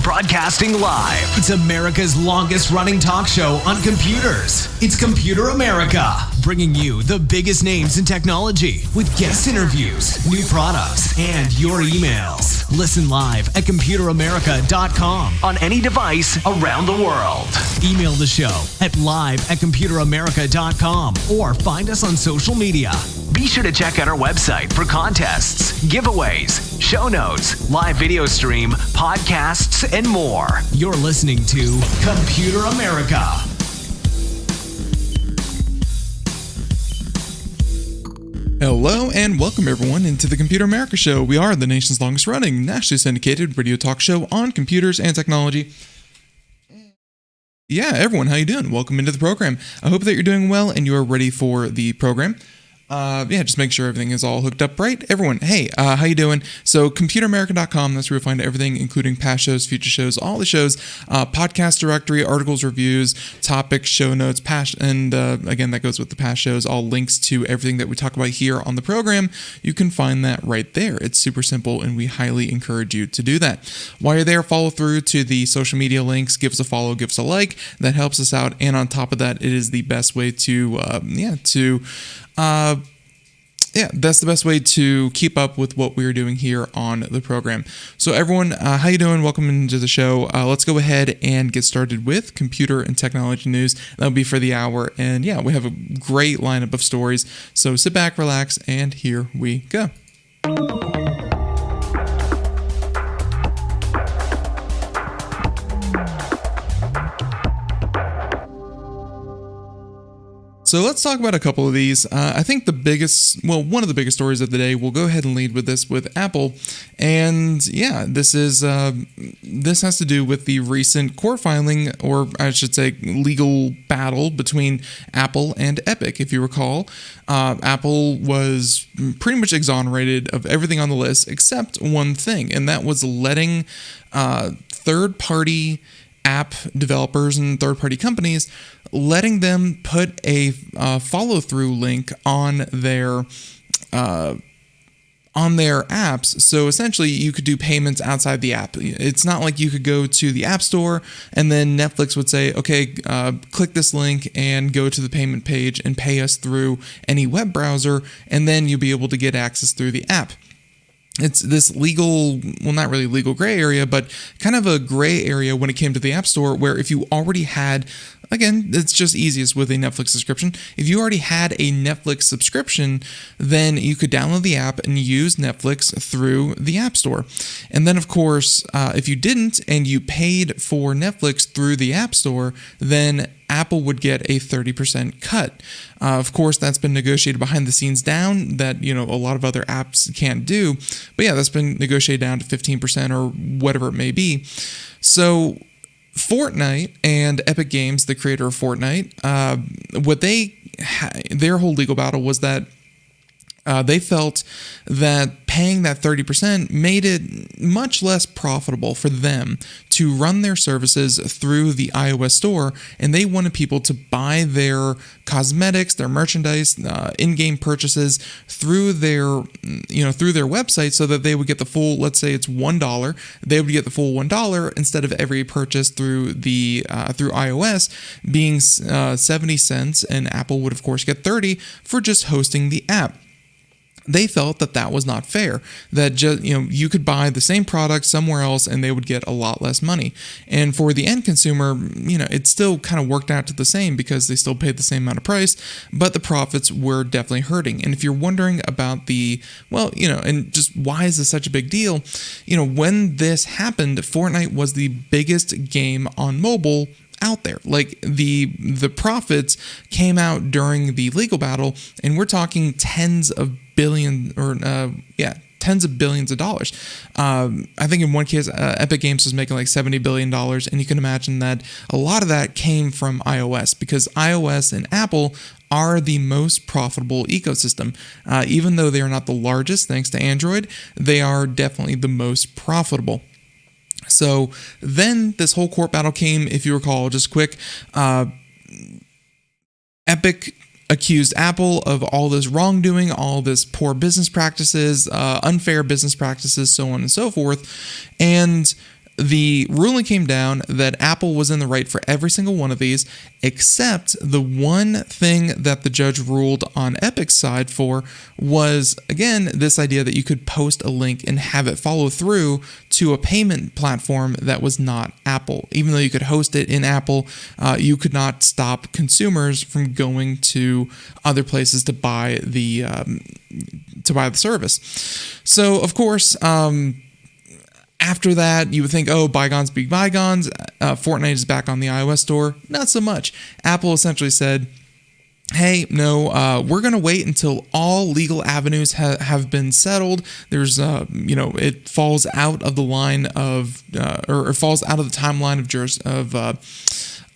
Broadcasting live. It's America's longest running talk show on computers. It's Computer America, bringing you the biggest names in technology with guest interviews, new products, and your emails. Listen live at computeramerica.com on any device around the world. Email the show at live@computeramerica.com or find us on social media. Be sure to check out our website for contests, giveaways, show notes, live video stream, podcasts, and more. You're listening to Computer America. Hello and welcome everyone into the Computer America Show. We are the nation's longest running, nationally syndicated radio talk show on computers and technology. Yeah, everyone, how you doing? Welcome into the program. I hope that you're doing well and you are ready for the program. Just make sure everything is all hooked up right. Everyone, hey, how you doing? So computeramerica.com, that's where you'll find everything, including past shows, future shows, all the shows, podcast directory, articles, reviews, topics, show notes, and again, that goes with the past shows, all links to everything that we talk about here on the program. You can find that right there. It's super simple, and we highly encourage you to do that. While you're there, follow through to the social media links, give us a follow, give us a like. That helps us out, and on top of that, it is the best way that's the best way to keep up with what we're doing here on the program. So everyone, how you doing? Welcome into the show. Let's go ahead and get started with computer and technology news. That'll be for the hour. And yeah, we have a great lineup of stories. So sit back, relax, and here we go. So let's talk about a couple of these. I think one of the biggest stories of the day, we'll go ahead and lead with this with Apple. And yeah, this has to do with the recent court filing, or I should say legal battle between Apple and Epic. If you recall, Apple was pretty much exonerated of everything on the list except one thing, and that was letting third-party app developers and third-party companies, letting them put a follow-through link on their apps. So essentially, you could do payments outside the app. It's not like you could go to the App Store and then Netflix would say, okay, click this link and go to the payment page and pay us through any web browser, and then you'll be able to get access through the app. It's this legal, well, not really legal gray area, but kind of a gray area when it came to the App Store, where if you already had, again, it's just easiest with a Netflix subscription. If you already had a Netflix subscription, then you could download the app and use Netflix through the App Store. And then, of course, if you didn't and you paid for Netflix through the App Store, then Apple would get a 30% cut. Of course, that's been negotiated behind the scenes down that, a lot of other apps can't do. But yeah, that's been negotiated down to 15% or whatever it may be. So Fortnite and Epic Games, the creator of Fortnite, their whole legal battle was that they felt that paying that 30% made it much less profitable for them to run their services through the iOS store, and they wanted people to buy their cosmetics, their merchandise, in-game purchases through their website, so that they would get the full, let's say it's $1, they would get the full $1 instead of every purchase through iOS being 70 cents, and Apple would of course get 30 for just hosting the app. they felt that was not fair, that just, you could buy the same product somewhere else and they would get a lot less money. And for the end consumer, it still kind of worked out to the same because they still paid the same amount of price, but the profits were definitely hurting. And if you're wondering about and just why is this such a big deal? When this happened, Fortnite was the biggest game on mobile out there. Like the profits came out during the legal battle, and we're talking tens of billions of dollars. I think in one case, Epic Games was making like $70 billion, and you can imagine that a lot of that came from iOS, because iOS and Apple are the most profitable ecosystem. Even though they are not the largest, thanks to Android, they are definitely the most profitable. So then this whole court battle came, if you recall, just quick. Epic accused Apple of all this wrongdoing, all this poor business practices, unfair business practices, so on and so forth. And the ruling came down that Apple was in the right for every single one of these, except the one thing that the judge ruled on Epic's side for was, again, this idea that you could post a link and have it follow through to a payment platform that was not Apple. Even though you could host it in Apple, you could not stop consumers from going to other places to buy the service. So, of course, after that, you would think, bygones be bygones. Fortnite is back on the iOS store. Not so much. Apple essentially said, hey, no, we're going to wait until all legal avenues have been settled. There's, it falls out of the line of, or it falls out of the timeline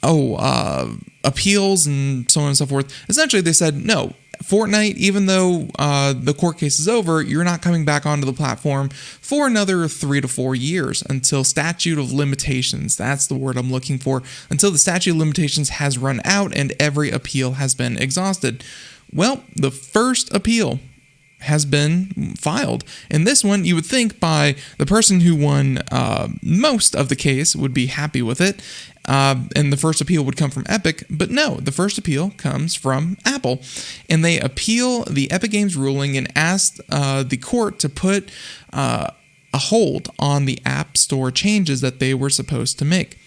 of appeals and so on and so forth. Essentially, they said, no, Fortnite, even though the court case is over, you're not coming back onto the platform for another 3 to 4 years until statute of limitations. That's the word I'm looking for. Until the statute of limitations has run out and every appeal has been exhausted. Well, the first appeal has been filed. And this one, you would think by the person who won most of the case would be happy with it. And the first appeal would come from Epic, but no, the first appeal comes from Apple. And they appeal the Epic Games ruling and asked the court to put a hold on the App Store changes that they were supposed to make.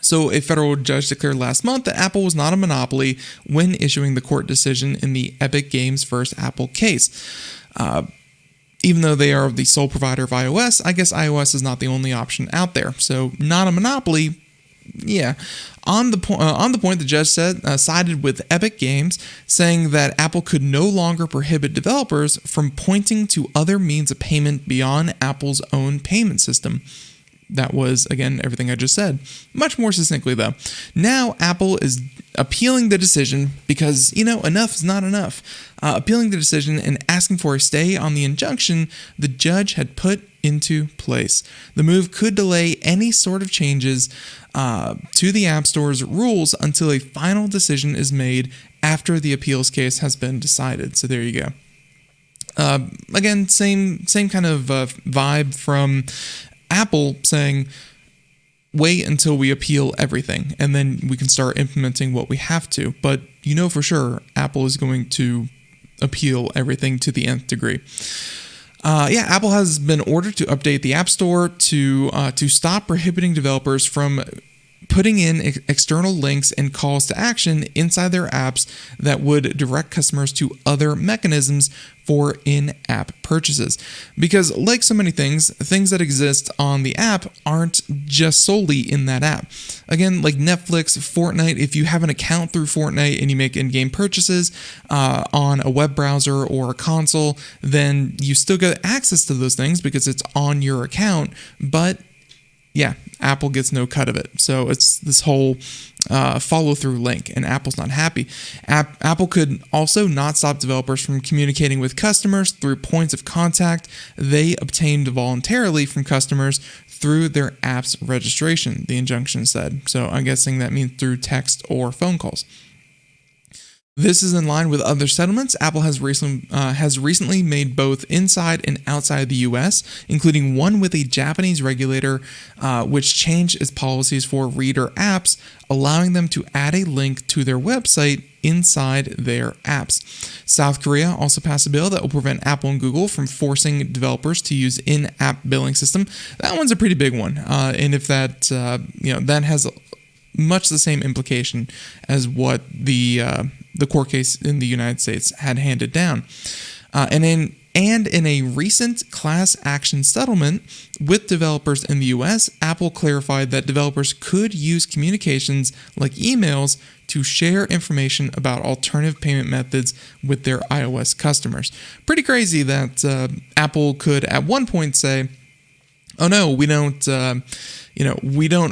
So a federal judge declared last month that Apple was not a monopoly when issuing the court decision in the Epic Games first Apple case. Even though they are the sole provider of iOS, I guess iOS is not the only option out there. So not a monopoly. Yeah. On the point, the judge sided with Epic Games, saying that Apple could no longer prohibit developers from pointing to other means of payment beyond Apple's own payment system. That was, again, everything I just said. Much more succinctly, though. Now, Apple is appealing the decision because, enough is not enough. Appealing the decision and asking for a stay on the injunction the judge had put into place. The move could delay any sort of changes to the App Store's rules until a final decision is made after the appeals case has been decided. So there you go. Again, same kind of vibe from Apple saying, wait until we appeal everything, and then we can start implementing what we have to. But for sure, Apple is going to appeal everything to the nth degree. Apple has been ordered to update the App Store to stop prohibiting developers from putting in external links and calls to action inside their apps that would direct customers to other mechanisms for in-app purchases. Because like so many things that exist on the app aren't just solely in that app. Again, like Netflix, Fortnite, if you have an account through Fortnite and you make in-game purchases on a web browser or a console, then you still get access to those things because it's on your account, but Apple gets no cut of it. So it's this whole follow-through link, and Apple's not happy. Apple could also not stop developers from communicating with customers through points of contact they obtained voluntarily from customers through their app's registration, the injunction said. So I'm guessing that means through text or phone calls. This is in line with other settlements. Apple has recently made both inside and outside the US, including one with a Japanese regulator, which changed its policies for reader apps, allowing them to add a link to their website inside their apps. South Korea also passed a bill that will prevent Apple and Google from forcing developers to use in-app billing system. That one's a pretty big one, and if that that has much the same implication as what the court case in the United States had handed down. And in a recent class action settlement with developers in the US, Apple clarified that developers could use communications like emails to share information about alternative payment methods with their iOS customers. Pretty crazy that Apple could at one point say, oh no, we don't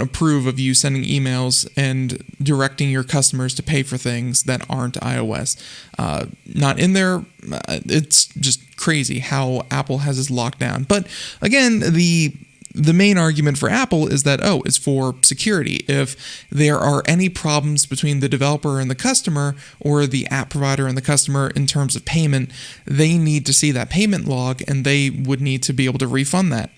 approve of you sending emails and directing your customers to pay for things that aren't iOS. Not in there. It's just crazy how Apple has this locked down. But again, the main argument for Apple is that, it's for security. If there are any problems between the developer and the customer, or the app provider and the customer in terms of payment, they need to see that payment log, and they would need to be able to refund that.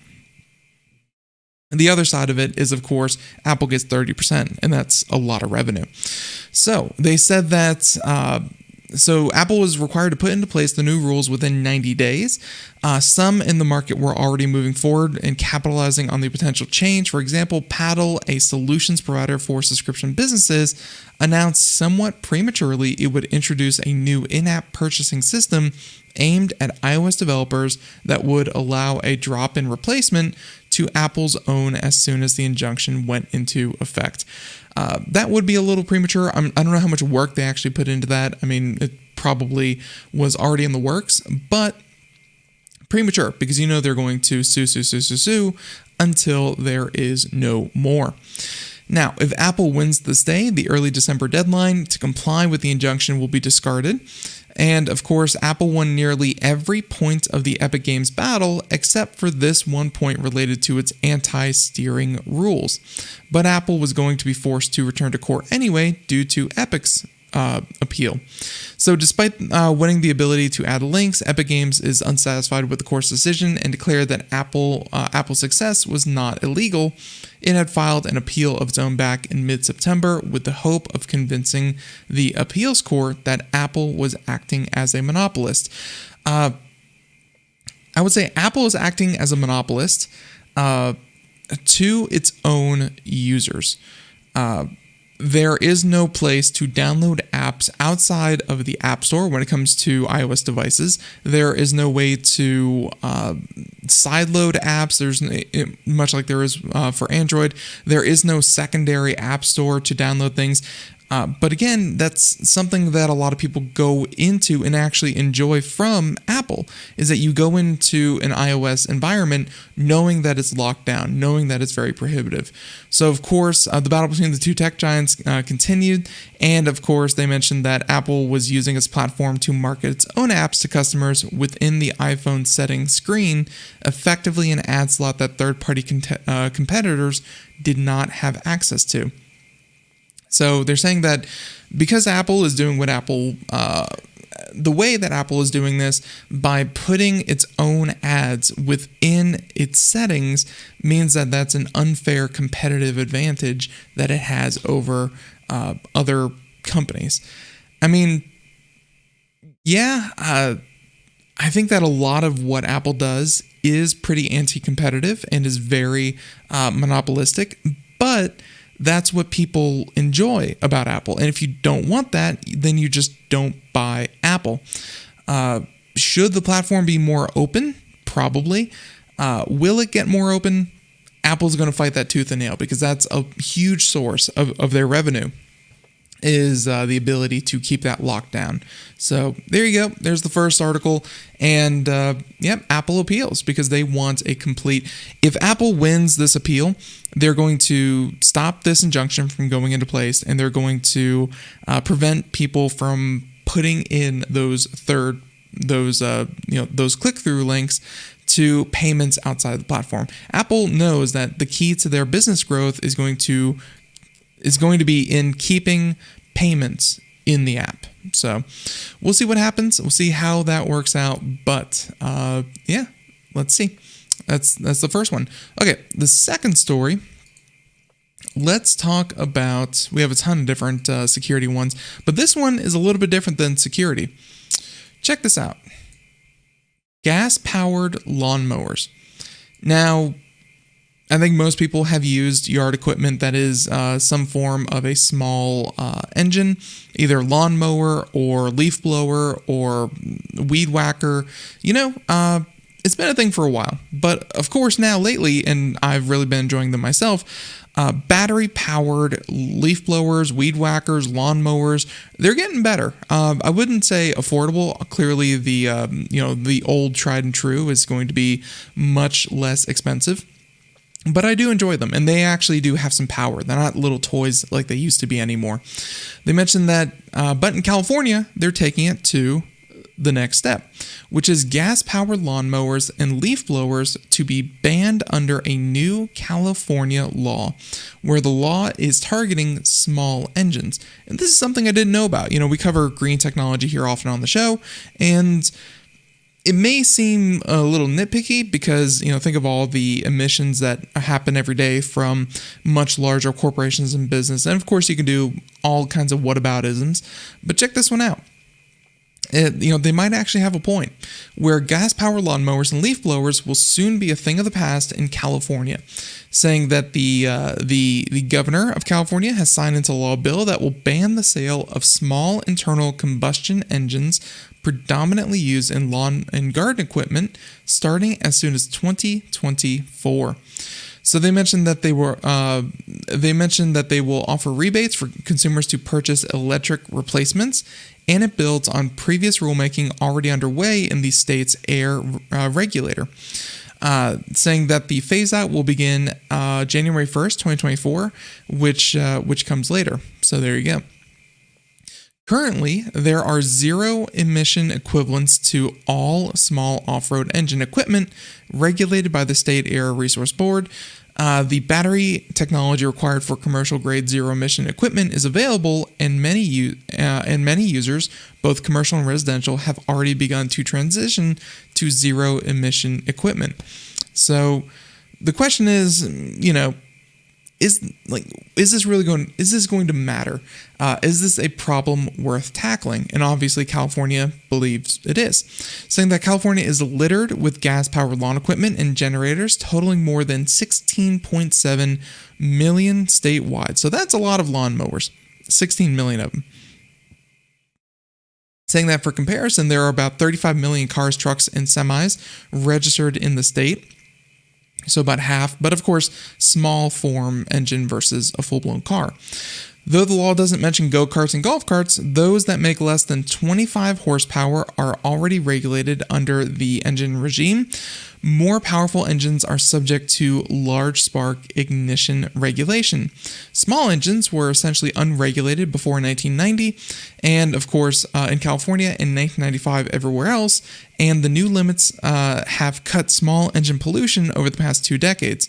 And the other side of it is, of course, Apple gets 30%, and that's a lot of revenue. So they said that Apple was required to put into place the new rules within 90 days. Some in the market were already moving forward and capitalizing on the potential change. For example, Paddle, a solutions provider for subscription businesses, announced somewhat prematurely it would introduce a new in-app purchasing system aimed at iOS developers that would allow a drop-in replacement to Apple's own as soon as the injunction went into effect. That would be a little premature. I don't know how much work they actually put into that. I mean, it probably was already in the works, but premature because they're going to sue until there is no more. Now, if Apple wins this day, the early December deadline to comply with the injunction will be discarded. And of course, Apple won nearly every point of the Epic Games battle except for this one point related to its anti-steering rules. But Apple was going to be forced to return to court anyway due to Epic's appeal. So despite winning the ability to add links, Epic Games is unsatisfied with the court's decision and declared that Apple's success was not illegal. It had filed an appeal of its own back in mid-September with the hope of convincing the appeals court that Apple was acting as a monopolist. I would say Apple is acting as a monopolist to its own users. There is no place to download apps outside of the App Store when it comes to iOS devices. There is no way to sideload apps. There's much like there is for Android. There is no secondary app store to download things. But again, that's something that a lot of people go into and actually enjoy from Apple, is that you go into an iOS environment knowing that it's locked down, knowing that it's very prohibitive. So, of course, the battle between the two tech giants continued. And, of course, they mentioned that Apple was using its platform to market its own apps to customers within the iPhone settings screen, effectively an ad slot that third-party competitors did not have access to. So they're saying that because Apple is doing what the way that Apple is doing this by putting its own ads within its settings means that that's an unfair competitive advantage that it has over other companies. I mean, I think that a lot of what Apple does is pretty anti-competitive and is very monopolistic, but that's what people enjoy about Apple. And if you don't want that, then you just don't buy Apple. Should the platform be more open? Probably. Will it get more open? Apple's going to fight that tooth and nail because that's a huge source of their revenue, is the ability to keep that locked down. So there you go. There's the first article. And Apple appeals because they want a complete... If Apple wins this appeal, they're going to stop this injunction from going into place, and they're going to prevent people from putting in those click-through links to payments outside the platform. Apple knows that the key to their business growth is going to be in keeping payments in the app. So we'll see what happens. We'll see how that works out. But yeah, let's see. That's the first one. Okay, the second story. Let's talk about, we have a ton of different security ones, but this one is a little bit different than security. Check this out. Gas-powered lawnmowers. Now, I think most people have used yard equipment that is some form of a small engine, either lawnmower or leaf blower or weed whacker. It's been a thing for a while. But of course now lately, and I've really been enjoying them myself, battery-powered leaf blowers, weed whackers, lawnmowers, they're getting better. I wouldn't say affordable. Clearly the old tried and true is going to be much less expensive. But I do enjoy them, and they actually do have some power. They're not little toys like they used to be anymore. They mentioned that, but in California, they're taking it to the next step, which is gas-powered lawnmowers and leaf blowers to be banned under a new California law, where the law is targeting small engines. And this is something I didn't know about. We cover green technology here often on the show, and it may seem a little nitpicky because, think of all the emissions that happen every day from much larger corporations and business. And of course, you can do all kinds of whataboutisms, but check this one out. They might actually have a point where gas-powered lawnmowers and leaf blowers will soon be a thing of the past in California, saying that the governor of California has signed into law a bill that will ban the sale of small internal combustion engines predominantly used in lawn and garden equipment starting as soon as 2024. So they mentioned that they will offer rebates for consumers to purchase electric replacements, and it builds on previous rulemaking already underway in the state's air regulator, saying that the phase-out will begin January 1st, 2024, which comes later. So there you go. Currently, there are zero emission equivalents to all small off-road engine equipment regulated by the State Air Resource Board. The battery technology required for commercial-grade zero-emission equipment is available, and many users, both commercial and residential, have already begun to transition to zero-emission equipment. So the question is, is this going to matter? Is this a problem worth tackling? And obviously California believes it is, saying that California is littered with gas-powered lawn equipment and generators totaling more than 16.7 million statewide. So that's a lot of lawnmowers, 16 million of them. Saying that for comparison, there are about 35 million cars, trucks, and semis registered in the state. So about half, but of course, small form engine versus a full-blown car. Though the law doesn't mention go-karts and golf carts, those that make less than 25 horsepower are already regulated under the engine regime. More powerful engines are subject to large spark ignition regulation. Small engines were essentially unregulated before 1990, and of course in California in 1995 everywhere else, and the new limits have cut small engine pollution over the past 2 decades.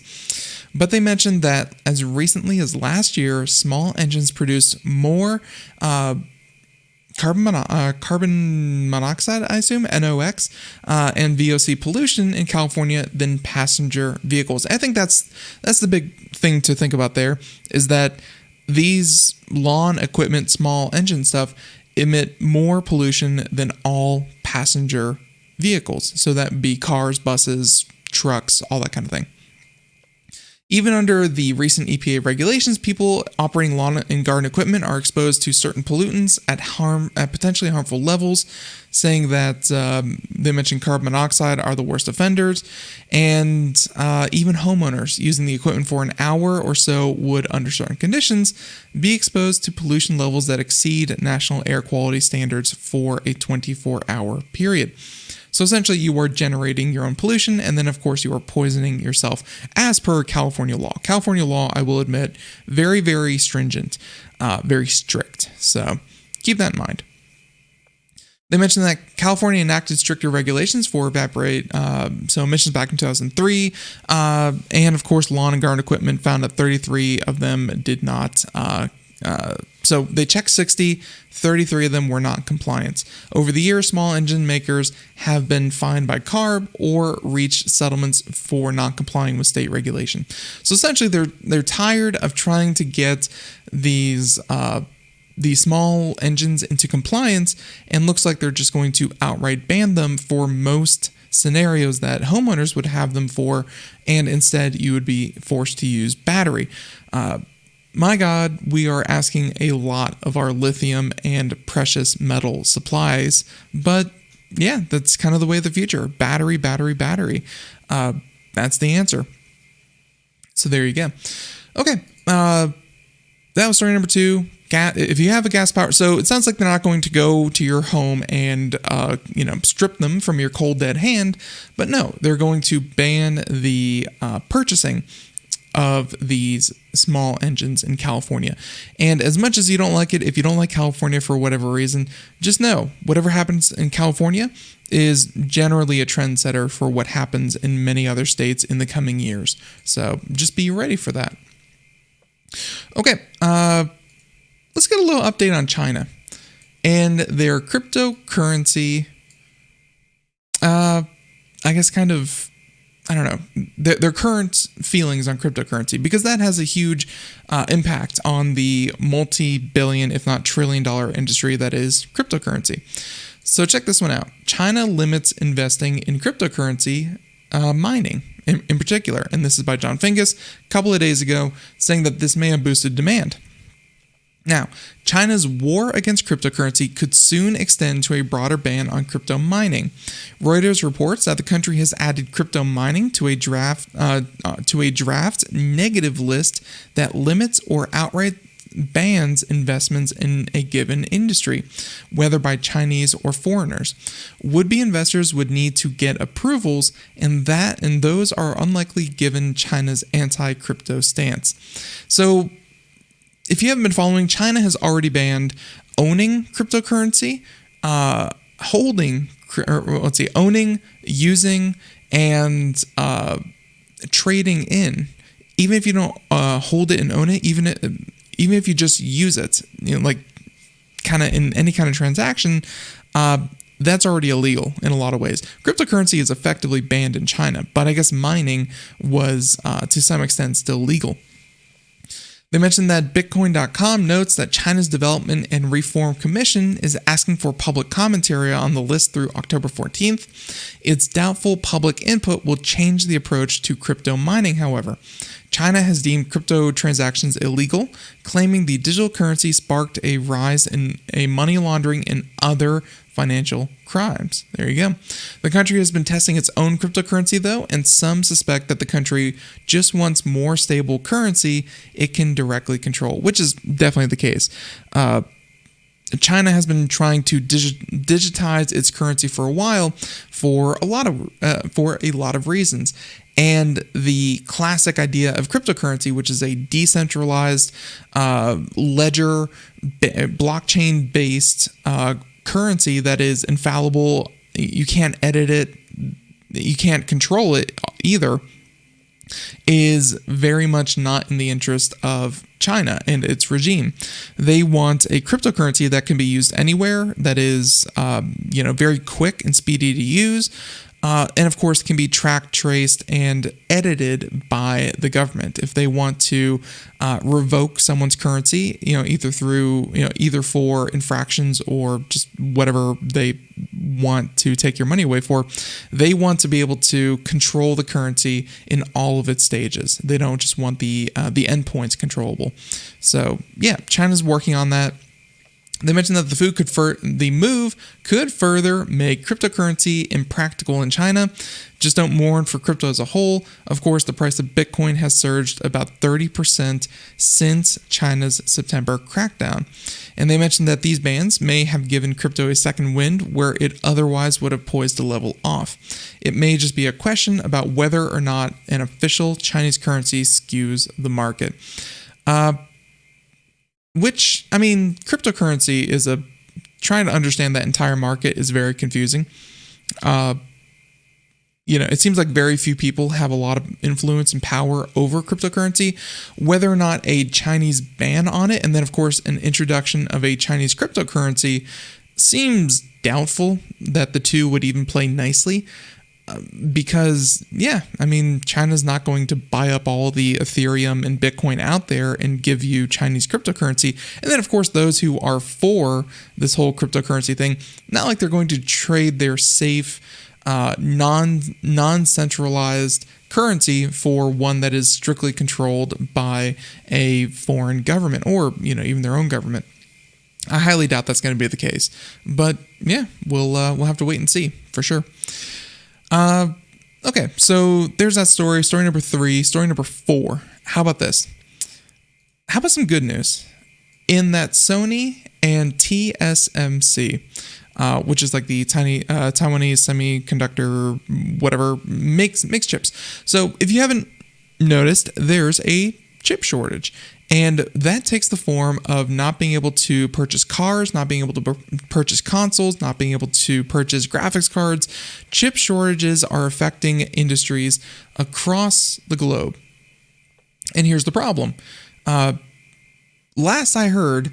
But they mentioned that as recently as last year, small engines produced more carbon monoxide, I assume, NOx, and VOC pollution in California than passenger vehicles. I think that's the big thing to think about there, is that these lawn equipment, small engine stuff, emit more pollution than all passenger vehicles. So that would be cars, buses, trucks, all that kind of thing. Even under the recent EPA regulations, people operating lawn and garden equipment are exposed to certain pollutants at potentially harmful levels, saying that they mentioned carbon monoxide are the worst offenders, and even homeowners using the equipment for an hour or so would, under certain conditions, be exposed to pollution levels that exceed national air quality standards for a 24-hour period. So essentially, you are generating your own pollution, and then, of course, you are poisoning yourself as per California law. California law, I will admit, very, very stringent, very strict. So keep that in mind. They mentioned that California enacted stricter regulations for emissions back in 2003, and, of course, lawn and garden equipment found that 33 of them did not So they checked 60, 33 of them were not compliant. Over the years, small engine makers have been fined by CARB or reached settlements for not complying with state regulation. So essentially, they're tired of trying to get these small engines into compliance, and looks like they're just going to outright ban them for most scenarios that homeowners would have them for, and instead you would be forced to use battery. My God, we are asking a lot of our lithium and precious metal supplies, but yeah, that's kind of the way of the future. Battery. That's the answer. So there you go. Okay, that was story number 2. If you have a gas power, so it sounds like they're not going to go to your home and strip them from your cold dead hand, but no, they're going to ban the purchasing of these small engines in California. And as much as you don't like it, if you don't like California for whatever reason, just know whatever happens in California is generally a trendsetter for what happens in many other states in the coming years. So just be ready for that. Okay, let's get a little update on China and their cryptocurrency. Their current feelings on cryptocurrency, because that has a huge impact on the multi-billion, if not trillion-dollar industry that is cryptocurrency. So check this one out. China limits investing in cryptocurrency mining in particular. And this is by John Fingus a couple of days ago, saying that this may have boosted demand. Now, China's war against cryptocurrency could soon extend to a broader ban on crypto mining. Reuters reports that the country has added crypto mining to a draft negative list that limits or outright bans investments in a given industry, whether by Chinese or foreigners. Would-be investors would need to get approvals, and those are unlikely given China's anti-crypto stance. So, if you haven't been following, China has already banned owning cryptocurrency, owning, using, and trading in. Even if you don't hold it and own it, even if you just use it, like kind of in any kind of transaction, that's already illegal in a lot of ways. Cryptocurrency is effectively banned in China, but I guess mining was to some extent still legal. They mentioned that Bitcoin.com notes that China's Development and Reform Commission is asking for public commentary on the list through October 14th. It's doubtful public input will change the approach to crypto mining, however. China has deemed crypto transactions illegal, claiming the digital currency sparked a rise in money laundering and other financial crimes. There you go. The country has been testing its own cryptocurrency, though, and some suspect that the country just wants more stable currency it can directly control, which is definitely the case. China has been trying to digitize its currency for a while for a lot of reasons. And the classic idea of cryptocurrency, which is a decentralized ledger, blockchain-based currency that is infallible, you can't edit it, you can't control it either, is very much not in the interest of China and its regime. They want a cryptocurrency that can be used anywhere, that is, very quick and speedy to use, and of course can be tracked, traced, and edited by the government. If they want to revoke someone's currency, either for infractions or just whatever they want to take your money away for, they want to be able to control the currency in all of its stages. They don't just want the endpoints controllable. So yeah, China's working on that. They mentioned that the move could further make cryptocurrency impractical in China. Just don't mourn for crypto as a whole. Of course, the price of Bitcoin has surged about 30% since China's September crackdown. And they mentioned that these bans may have given crypto a second wind where it otherwise would have poised to level off. It may just be a question about whether or not an official Chinese currency skews the market. Cryptocurrency is trying to understand that entire market is very confusing. it seems like very few people have a lot of influence and power over cryptocurrency. Whether or not a Chinese ban on it, and then of course an introduction of a Chinese cryptocurrency, seems doubtful that the two would even play nicely. Because, China's not going to buy up all the Ethereum and Bitcoin out there and give you Chinese cryptocurrency. And then, of course, those who are for this whole cryptocurrency thing, not like they're going to trade their safe, non-centralized currency for one that is strictly controlled by a foreign government or, even their own government. I highly doubt that's going to be the case. But, yeah, we'll have to wait and see for sure. Okay, so there's that story. Story number 3. Story number 4. How about this? How about some good news? In that Sony and TSMC, which is like the Taiwanese semiconductor, whatever, makes chips. So if you haven't noticed, there's a chip shortage. And that takes the form of not being able to purchase cars, not being able to purchase consoles, not being able to purchase graphics cards. Chip shortages are affecting industries across the globe. And here's the problem. Last I heard,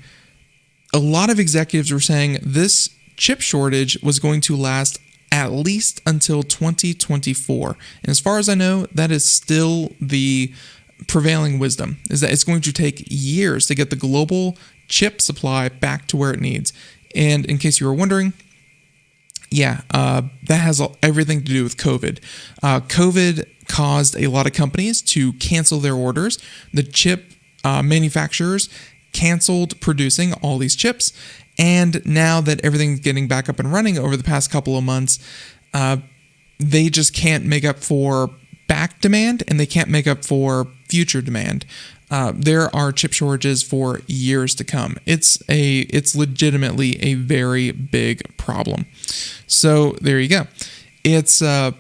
a lot of executives were saying this chip shortage was going to last at least until 2024. And as far as I know, that is still the prevailing wisdom, is that it's going to take years to get the global chip supply back to where it needs. And in case you were wondering, that has everything to do with COVID. COVID caused a lot of companies to cancel their orders. The chip manufacturers canceled producing all these chips. And now that everything's getting back up and running over the past couple of months, they just can't make up for back demand, and they can't make up for future demand. There are chip shortages for years to come. It's legitimately a very big problem. So there you go. It's so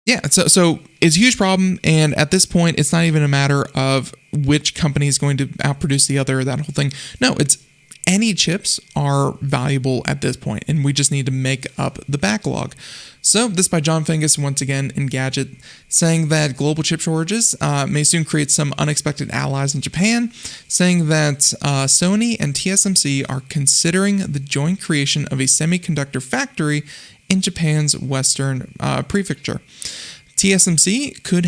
it's a huge problem, and at this point, it's not even a matter of which company is going to outproduce the other, that whole thing. No, it's any chips are valuable at this point, and we just need to make up the backlog. So this by John Fingus, once again, Engadget, saying that global chip shortages may soon create some unexpected allies in Japan, saying that Sony and TSMC are considering the joint creation of a semiconductor factory in Japan's western prefecture. TSMC would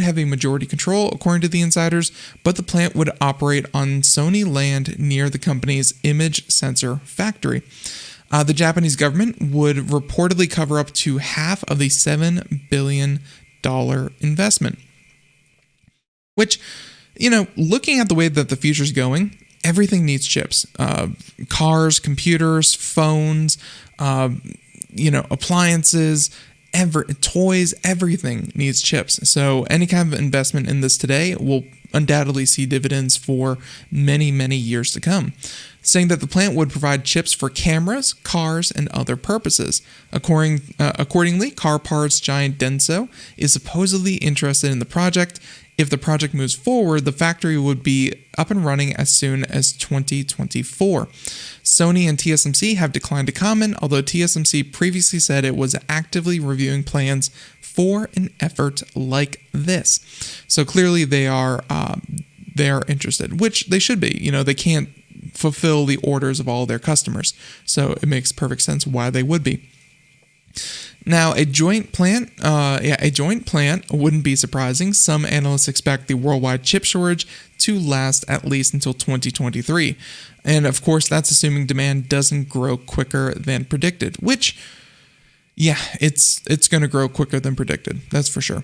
have a majority control, according to the insiders, but the plant would operate on Sony land near the company's image sensor factory. The Japanese government would reportedly cover up to half of the $7 billion investment. Which, looking at the way that the future's going, everything needs chips. Cars, computers, phones, appliances, toys, everything needs chips. So any kind of investment in this today will undoubtedly see dividends for many, many years to come. Saying that the plant would provide chips for cameras, cars, and other purposes. Accordingly, car parts giant Denso is supposedly interested in the project. If the project moves forward, the factory would be up and running as soon as 2024. Sony and TSMC have declined to comment, although TSMC previously said it was actively reviewing plans for an effort like this. So clearly they are interested, which they should be. They can't fulfill the orders of all their customers, so it makes perfect sense why they would be. Now, a joint plant wouldn't be surprising. Some analysts expect the worldwide chip shortage to last at least until 2023. And of course, that's assuming demand doesn't grow quicker than predicted, which, it's going to grow quicker than predicted. That's for sure.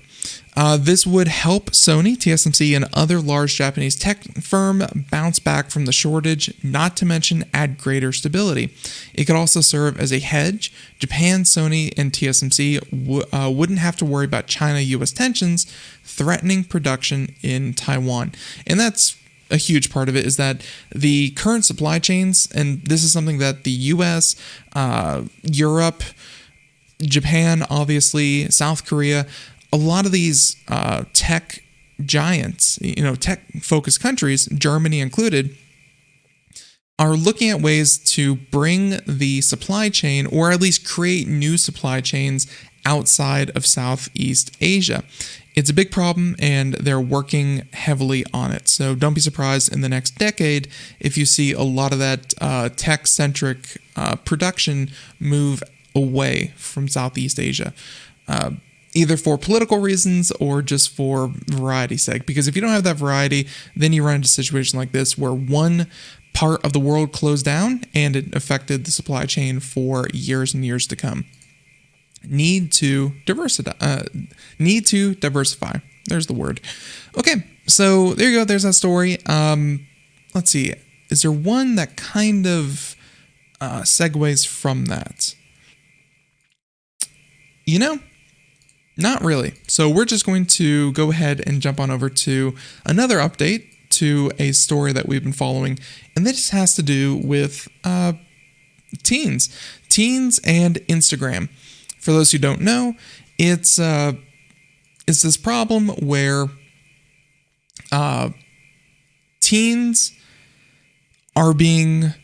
This would help Sony, TSMC, and other large Japanese tech firm bounce back from the shortage, not to mention add greater stability. It could also serve as a hedge. Japan, Sony, and TSMC wouldn't have to worry about China-US tensions threatening production in Taiwan. And that's a huge part of it, is that the current supply chains, and this is something that the US, Europe, Japan, obviously, South Korea, a lot of these tech giants, tech-focused countries, Germany included, are looking at ways to bring the supply chain, or at least create new supply chains outside of Southeast Asia. It's a big problem, and they're working heavily on it. So don't be surprised in the next decade if you see a lot of that tech-centric production move away from Southeast Asia, either for political reasons or just for variety's sake. Because if you don't have that variety, then you run into a situation like this where one part of the world closed down and it affected the supply chain for years and years to come. Need to diversify. There's the word. Okay, so there you go. There's that story. Let's see. Is there one that kind of segues from that? Not really. So we're just going to go ahead and jump on over to another update to a story that we've been following, and this has to do with teens and Instagram. For those who don't know, it's this problem where teens are being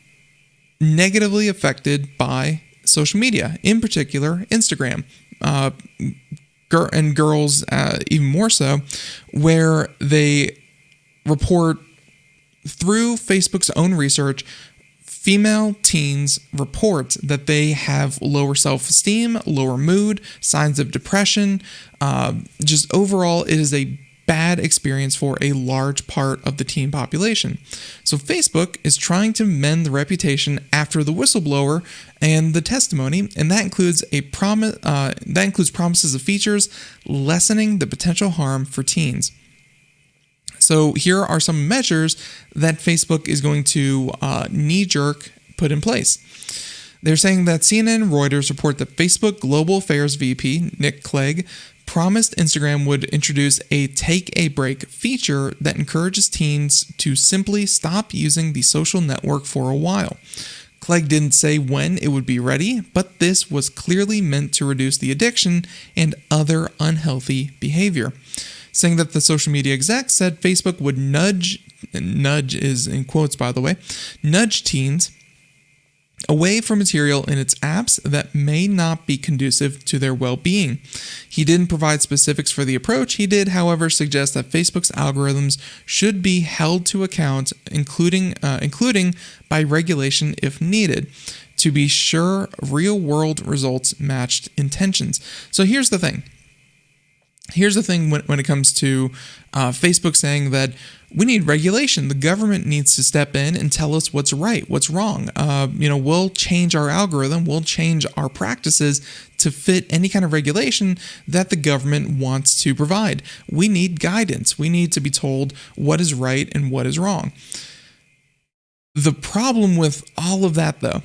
negatively affected by social media, in particular Instagram, and girls even more so, where they report through Facebook's own research. Female teens report that they have lower self-esteem, lower mood, signs of depression. Just overall, it is a bad experience for a large part of the teen population. So Facebook is trying to mend the reputation after the whistleblower and the testimony, and that includes promises of features lessening the potential harm for teens. So here are some measures that Facebook is going to knee-jerk put in place. They're saying that CNN and Reuters report that Facebook Global Affairs VP Nick Clegg promised Instagram would introduce a take a break feature that encourages teens to simply stop using the social network for a while. Clegg didn't say when it would be ready, but this was clearly meant to reduce the addiction and other unhealthy behavior. Saying that the social media exec said Facebook would nudge is in quotes by the way, nudge teens away from material in its apps that may not be conducive to their well-being. He didn't provide specifics for the approach. He did, however, suggest that Facebook's algorithms should be held to account, including by regulation if needed, to be sure real-world results matched intentions. So here's the thing. When it comes to Facebook saying that we need regulation. The government needs to step in and tell us what's right, what's wrong. We'll change our algorithm, we'll change our practices to fit any kind of regulation that the government wants to provide. We need guidance. We need to be told what is right and what is wrong. The problem with all of that, though,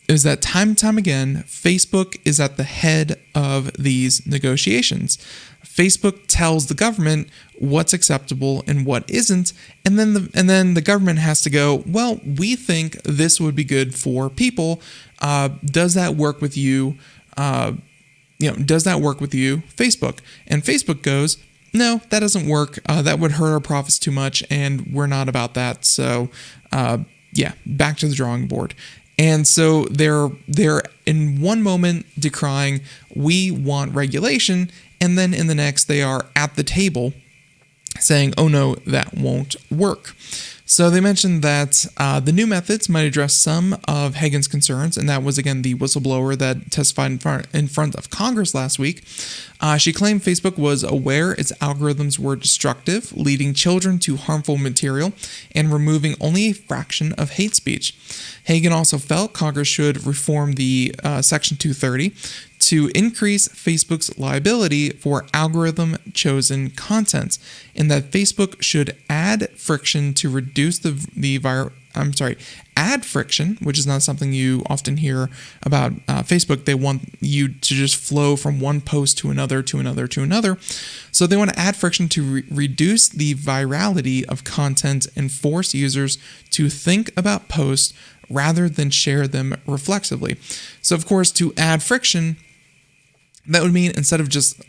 is that time and time again, Facebook is at the head of these negotiations. Facebook tells the government what's acceptable and what isn't, and then the government has to go, well, we think this would be good for people. Does that work with you? Does that work with you, Facebook? And Facebook goes, no, that doesn't work. That would hurt our profits too much, and we're not about that. So, back to the drawing board. And so they're in one moment decrying, we want regulation, and then in the next they are at the table saying, oh no, that won't work. So they mentioned that the new methods might address some of Hagen's concerns, and that was, again, the whistleblower that testified in front of Congress last week. She claimed Facebook was aware its algorithms were destructive, leading children to harmful material, and removing only a fraction of hate speech. Hagen also felt Congress should reform the Section 230 to increase Facebook's liability for algorithm-chosen content, and that Facebook should add friction to reduce add friction, which is not something you often hear about Facebook. They want you to just flow from one post to another, to another, to another. So they want to add friction to reduce the virality of content and force users to think about posts rather than share them reflexively. So, of course, to add friction, that would mean instead of just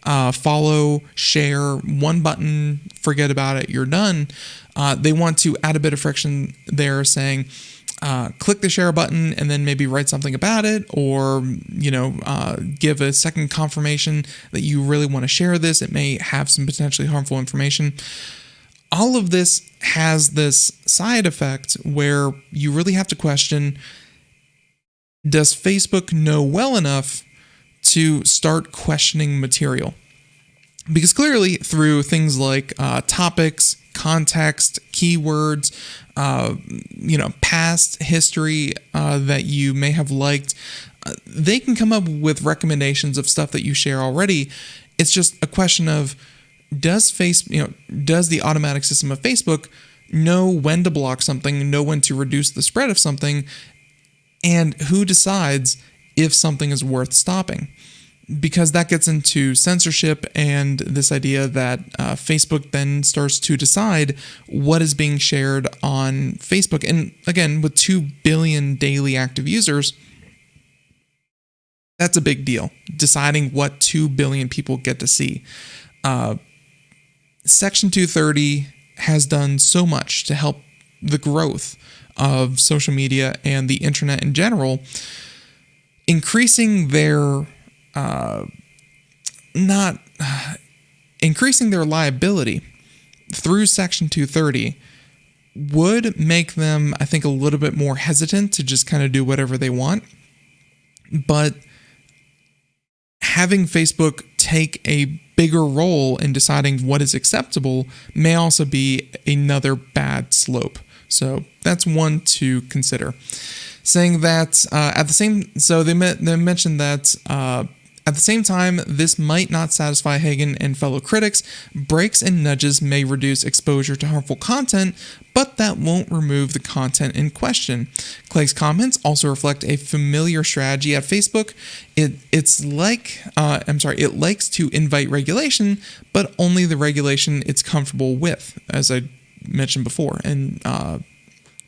follow, share, one button, forget about it, you're done, they want to add a bit of friction there saying, click the share button and then maybe write something about it, or give a second confirmation that you really want to share this. It may have some potentially harmful information. All of this has this side effect where you really have to question, does Facebook know well enough to start questioning material? Because clearly through things like topics, context, keywords, past history that you may have liked, they can come up with recommendations of stuff that you share already. It's just a question of, does the automatic system of Facebook know when to block something, know when to reduce the spread of something, and who decides if something is worth stopping? Because that gets into censorship and this idea that Facebook then starts to decide what is being shared on Facebook. And again, with 2 billion daily active users, that's a big deal, deciding what 2 billion people get to see. Section 230 has done so much to help the growth of social media and the internet in general, increasing their liability through Section 230 would make them, I think, a little bit more hesitant to just kind of do whatever they want. But having Facebook take a bigger role in deciding what is acceptable may also be another bad slope. So that's one to consider. Saying that they mentioned that at the same time, this might not satisfy Hagen and fellow critics. Breaks and nudges may reduce exposure to harmful content, but that won't remove the content in question. Clegg's comments also reflect a familiar strategy at Facebook. It likes to invite regulation, but only the regulation it's comfortable with, as I mentioned before. And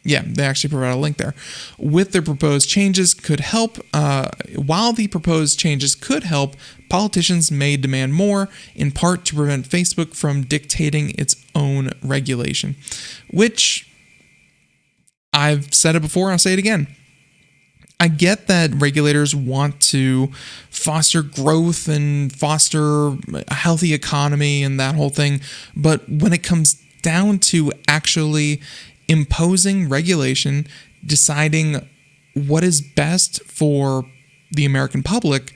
they actually provide a link there. While the proposed changes could help, politicians may demand more, in part to prevent Facebook from dictating its own regulation. Which, I've said it before, I'll say it again. I get that regulators want to foster growth and foster a healthy economy and that whole thing, but when it comes down to actually imposing regulation, deciding what is best for the American public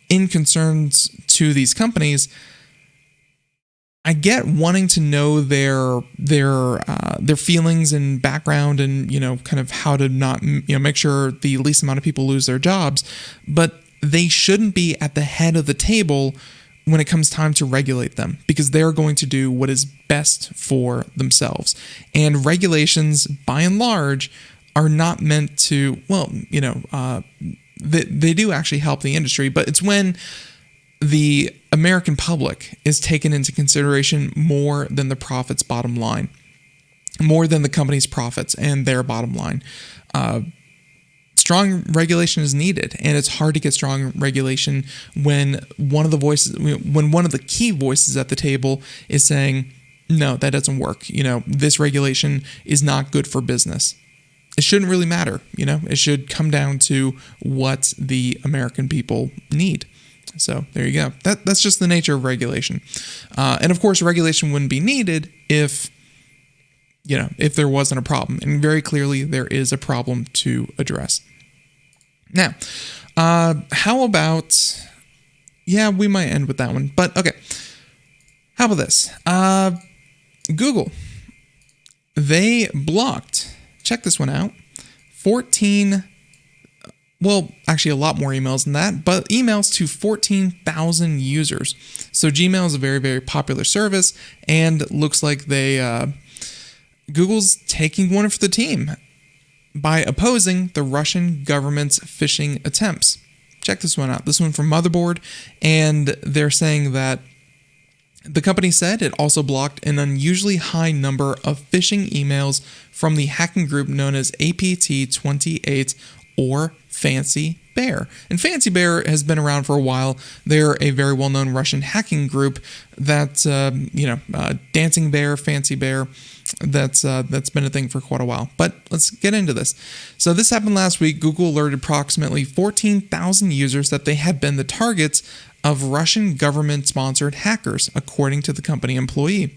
in concerns to these companies, I get wanting to know their feelings and background and kind of how to not make sure the least amount of people lose their jobs, but they shouldn't be at the head of the table when it comes time to regulate them, because they're going to do what is best for themselves. And regulations, by and large, are not meant to, they do actually help the industry, but it's when the American public is taken into consideration more than the profits bottom line, more than the company's profits and their bottom line. Strong regulation is needed, and it's hard to get strong regulation when one of the key voices at the table is saying, no, that doesn't work. This regulation is not good for business. It shouldn't really matter. It should come down to what the American people need. So there you go. That's just the nature of regulation. And of course, regulation wouldn't be needed if there wasn't a problem. And very clearly, there is a problem to address. Now, how about, we might end with that one, but okay. How about this? Google, they blocked, check this one out, 14, actually a lot more emails than that, but emails to 14,000 users. So Gmail is a very, very popular service, and looks like Google's taking one for the team by opposing the Russian government's phishing attempts. Check this one out. This one from Motherboard, and they're saying that the company said it also blocked an unusually high number of phishing emails from the hacking group known as APT-28 or Fancy Bear. And Fancy Bear has been around for a while. They're a very well-known Russian hacking group that, Dancing Bear, Fancy Bear, that's been a thing for quite a while. But let's get into this. So this happened last week. Google alerted approximately 14,000 users that they had been the targets of Russian government-sponsored hackers, according to the company employee.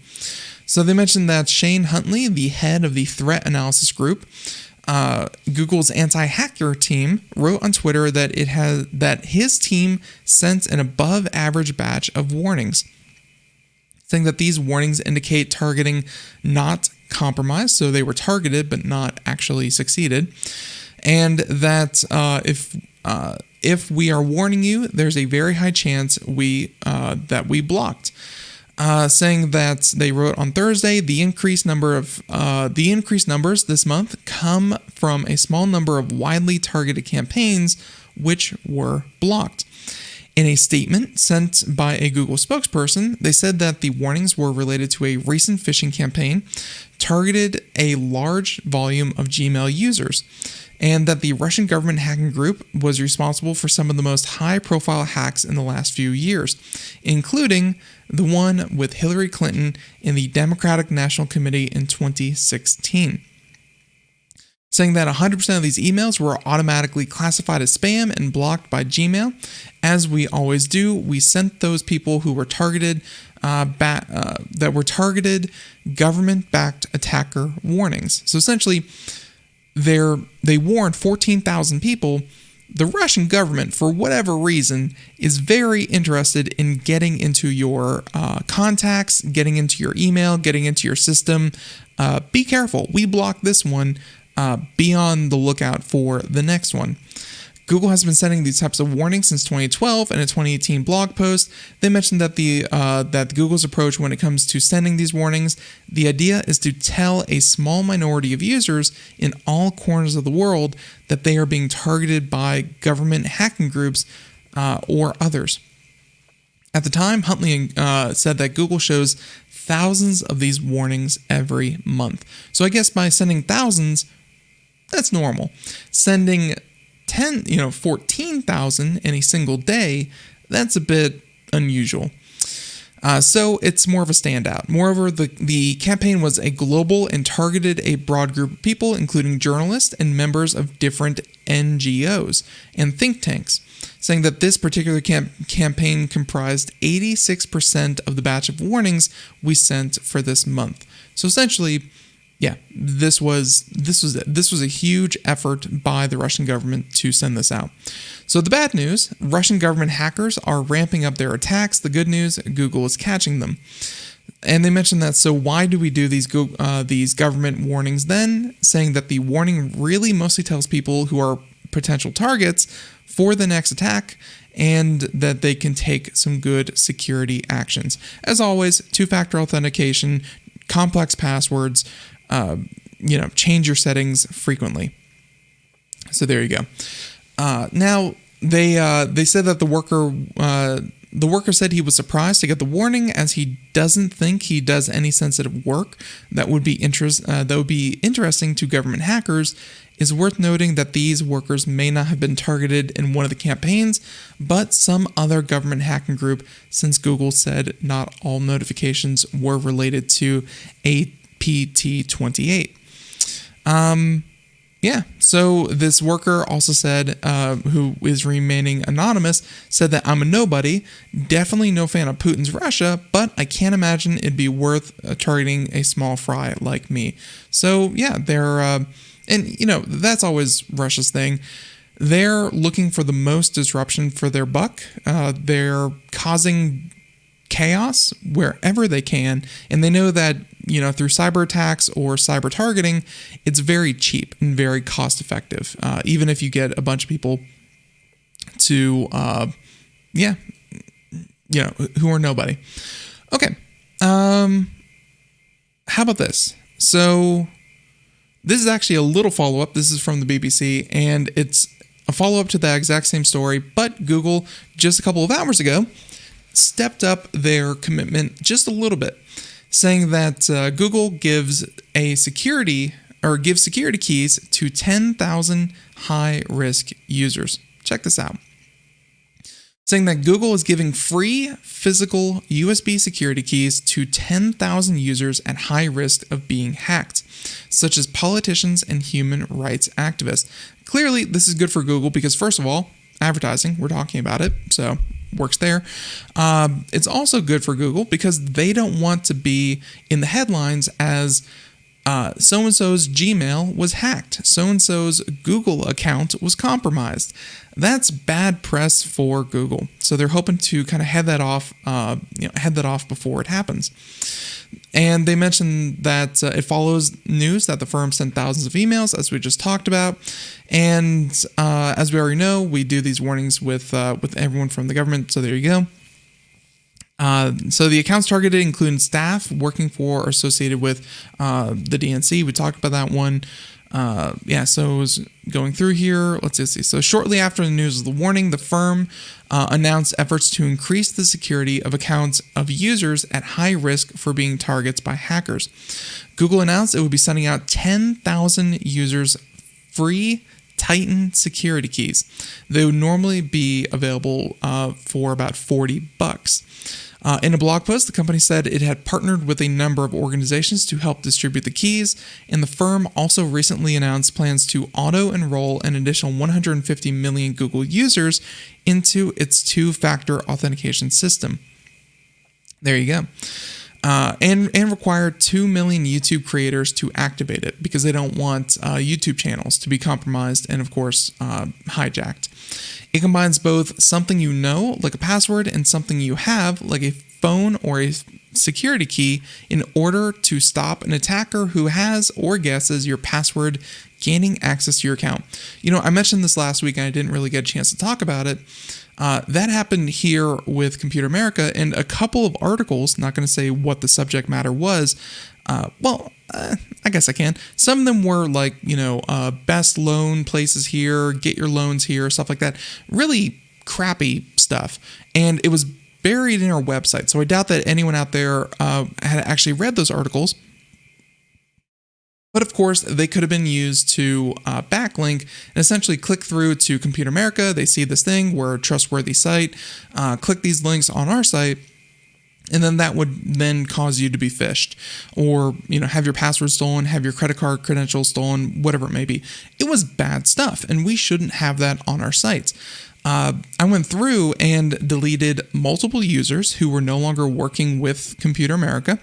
So they mentioned that Shane Huntley, the head of the threat analysis group, Google's anti-hacker team, wrote on Twitter that his team sent an above-average batch of warnings, saying that these warnings indicate targeting not compromised, so they were targeted but not actually succeeded, and that if we are warning you, there's a very high chance that we blocked. Saying that they wrote on Thursday, the increased numbers this month come from a small number of widely targeted campaigns which were blocked. In a statement sent by a Google spokesperson, they said that the warnings were related to a recent phishing campaign targeted a large volume of Gmail users, and that the Russian government hacking group was responsible for some of the most high-profile hacks in the last few years, including the one with Hillary Clinton in the Democratic National Committee in 2016. Saying that 100% of these emails were automatically classified as spam and blocked by Gmail. As we always do, we sent those people who were targeted, government-backed attacker warnings. So essentially, they warned 14,000 people. The Russian government, for whatever reason, is very interested in getting into your contacts, getting into your email, getting into your system. Be careful. We blocked this one. Be on the lookout for the next one. Google has been sending these types of warnings since 2012. In a 2018 blog post, they mentioned that that Google's approach when it comes to sending these warnings, the idea is to tell a small minority of users in all corners of the world that they are being targeted by government hacking groups or others. At the time, Huntley said that Google shows thousands of these warnings every month. So I guess by sending thousands, that's normal. Sending 14,000 in a single day, that's a bit unusual. So it's more of a standout. Moreover, the campaign was a global and targeted a broad group of people, including journalists and members of different NGOs and think tanks, saying that this particular campaign comprised 86% of the batch of warnings we sent for this month. So essentially, yeah, this was a huge effort by the Russian government to send this out. So the bad news, Russian government hackers are ramping up their attacks. The good news, Google is catching them. And they mentioned that, so why do we do these government warnings then? Saying that the warning really mostly tells people who are potential targets for the next attack and that they can take some good security actions. As always, two-factor authentication, complex passwords, change your settings frequently. So there you go. Now they said that the worker said he was surprised to get the warning, as he doesn't think he does any sensitive work that would be interesting to government hackers. It's worth noting that these workers may not have been targeted in one of the campaigns, but some other government hacking group, since Google said not all notifications were related to APT-28. So this worker also said, who is remaining anonymous, said that I'm a nobody, definitely no fan of Putin's Russia, but I can't imagine it'd be worth targeting a small fry like me. So yeah, they're, that's always Russia's thing. They're looking for the most disruption for their buck. They're causing chaos wherever they can, and they know that through cyber attacks or cyber targeting, it's very cheap and very cost effective, even if you get a bunch of people to who are nobody. Okay, how about this? So this is actually a little follow-up. This is from the BBC, and it's a follow-up to the exact same story, but Google, just a couple of hours ago, stepped up their commitment just a little bit, saying that Google gives security keys to 10,000 high-risk users. check this out. Saying that Google is giving free physical USB security keys to 10,000 users at high risk of being hacked, such as politicians and human rights activists. Clearly, this is good for Google because, first of all, advertising, we're talking about it, so works there. It's also good for Google because they don't want to be in the headlines as so-and-so's Gmail was hacked. So-and-so's Google account was compromised. That's bad press for Google. So they're hoping to kind of head that off before it happens. And they mentioned that it follows news that the firm sent thousands of emails, as we just talked about. And as we already know, we do these warnings with everyone from the government. So there you go. So the accounts targeted include staff working for or associated with the DNC. We talked about that one. So I was going through here. Let's just see. So shortly after the news of the warning, the firm announced efforts to increase the security of accounts of users at high risk for being targets by hackers. Google announced it would be sending out 10,000 users free Titan security keys. They would normally be available for about $40. In a blog post, the company said it had partnered with a number of organizations to help distribute the keys, and the firm also recently announced plans to auto-enroll an additional 150 million Google users into its two-factor authentication system. There you go. And require 2 million YouTube creators to activate it because they don't want YouTube channels to be compromised and, of course, hijacked. It combines both something you know, like a password, and something you have, like a phone or a security key, in order to stop an attacker who has or guesses your password gaining access to your account. You know, I mentioned this last week and I didn't really get a chance to talk about it. That happened here with Computer America, and a couple of articles, not going to say what the subject matter was, I guess I can. Some of them were like, best loan places here, get your loans here, stuff like that. Really crappy stuff. And it was buried in our website. So I doubt that anyone out there had actually read those articles. But of course, they could have been used to backlink and essentially click through to Computer America. They see this thing, we're a trustworthy site, click these links on our site, and then that would then cause you to be phished or, have your password stolen, have your credit card credentials stolen, whatever it may be. It was bad stuff, and we shouldn't have that on our sites. I went through and deleted multiple users who were no longer working with Computer America